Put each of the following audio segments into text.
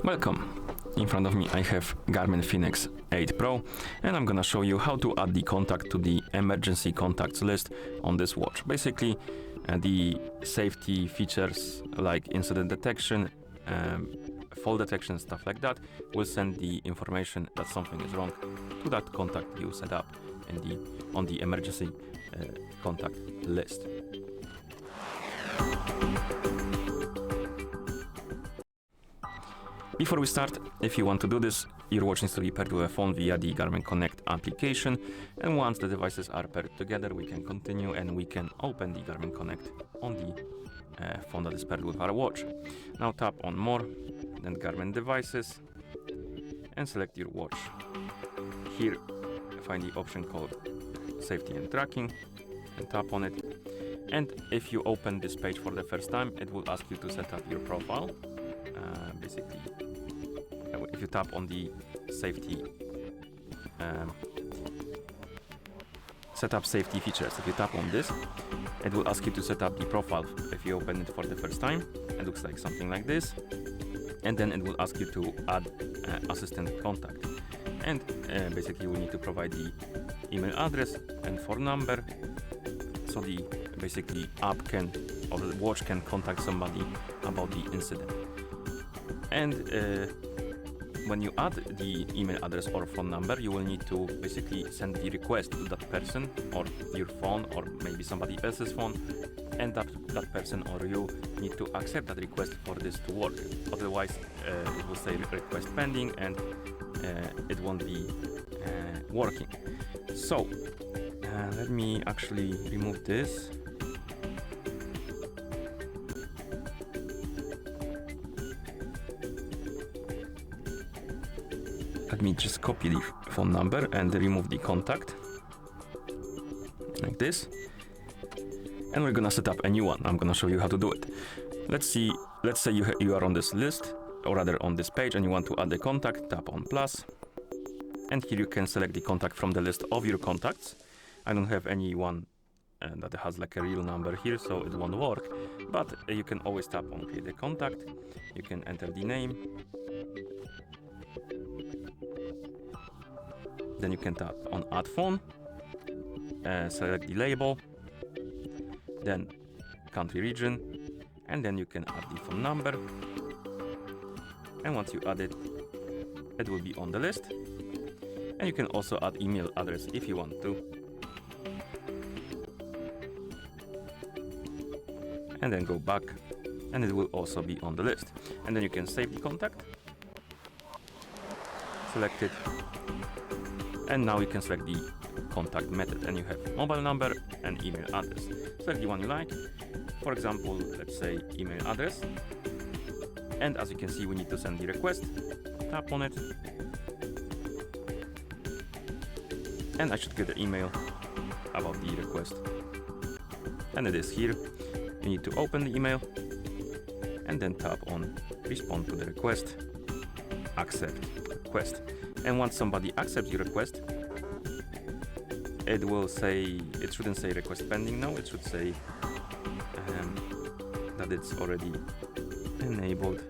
Welcome! In front of me I have GARMIN Fenix 8 Pro, and I'm gonna show you how to add the contact to the emergency contacts list on this watch. Basically, the safety features like incident detection, fall detection, stuff like that will send the information that something is wrong to that contact you set up on the emergency contact list. Before we start, if you want to do this, your watch needs to be paired with a phone via the GARMIN Connect application, and once the devices are paired together, we can continue and we can open the GARMIN Connect on the phone that is paired with our watch. Now tap on More, then GARMIN Devices, and select your watch. Here, find the option called Safety and Tracking, and tap on it. And if you open this page for the first time, it will ask you to set up your profile. Basically, if you tap on the safety set up safety features, if you tap on this, it will ask you to set up the profile. If you open it for the first time, it looks like something like this, and then it will ask you to add assistant contact, and basically we need to provide the email address and phone number, so the basically app can or the watch can contact somebody about the incident. And when you add the email address or phone number, you will need to basically send the request to that person or your phone or maybe somebody else's phone, and that person or you need to accept that request for this to work. Otherwise, it will say request pending and it won't be working. So let me actually remove this. Let me just copy the phone number and remove the contact, like this. And we're gonna set up a new one. I'm gonna show you how to do it. Let's say you are on this list, or rather on this page, and you want to add a contact. Tap on plus, and here you can select the contact from the list of your contacts. I don't have anyone that has like a real number here, so it won't work, but you can always tap on create a contact. You can enter the name, then you can tap on add phone, select the label, then country region, and then you can add the phone number. And once you add it, it will be on the list. And you can also add email address if you want to. And then go back, and it will also be on the list. And then you can save the contact, select it, and now you can select the contact method, and you have mobile number and email address. Select the one you like. For example, let's say email address. And as you can see, we need to send the request. Tap on it. And I should get the email about the request. And it is here. You need to open the email and then tap on respond to the request, accept request. And once somebody accepts your request, it will say, it shouldn't say request pending now, it should say that it's already enabled.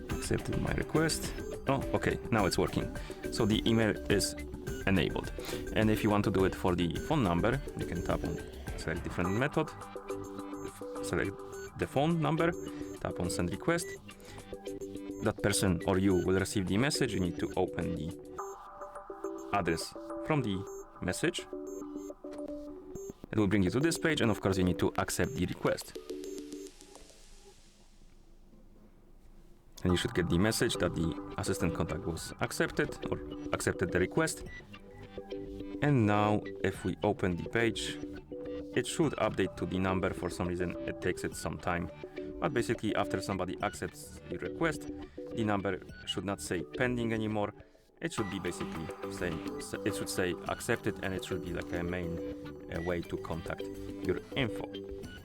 Accepted my request. Oh, okay, now it's working. So the email is enabled. And if you want to do it for the phone number, you can tap on select different method, select the phone number, tap on send request. That person or you will receive the message. You need to open the address from the message. It will bring you to this page, and of course you need to accept the request. And you should get the message that the assistant contact was accepted or accepted the request. And now if we open the page, it should update to the number. For some reason it takes it some time, but basically after somebody accepts the request, the number should not say pending anymore. It should be basically saying, it should say accepted, and it should be like a main way to contact your info,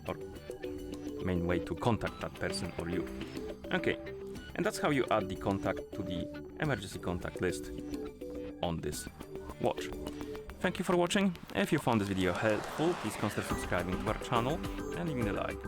or main way to contact that person or you. Okay, and that's how you add the contact to the emergency contact list on this watch. Thank you for watching. If you found this video helpful, please consider subscribing to our channel and leaving a like.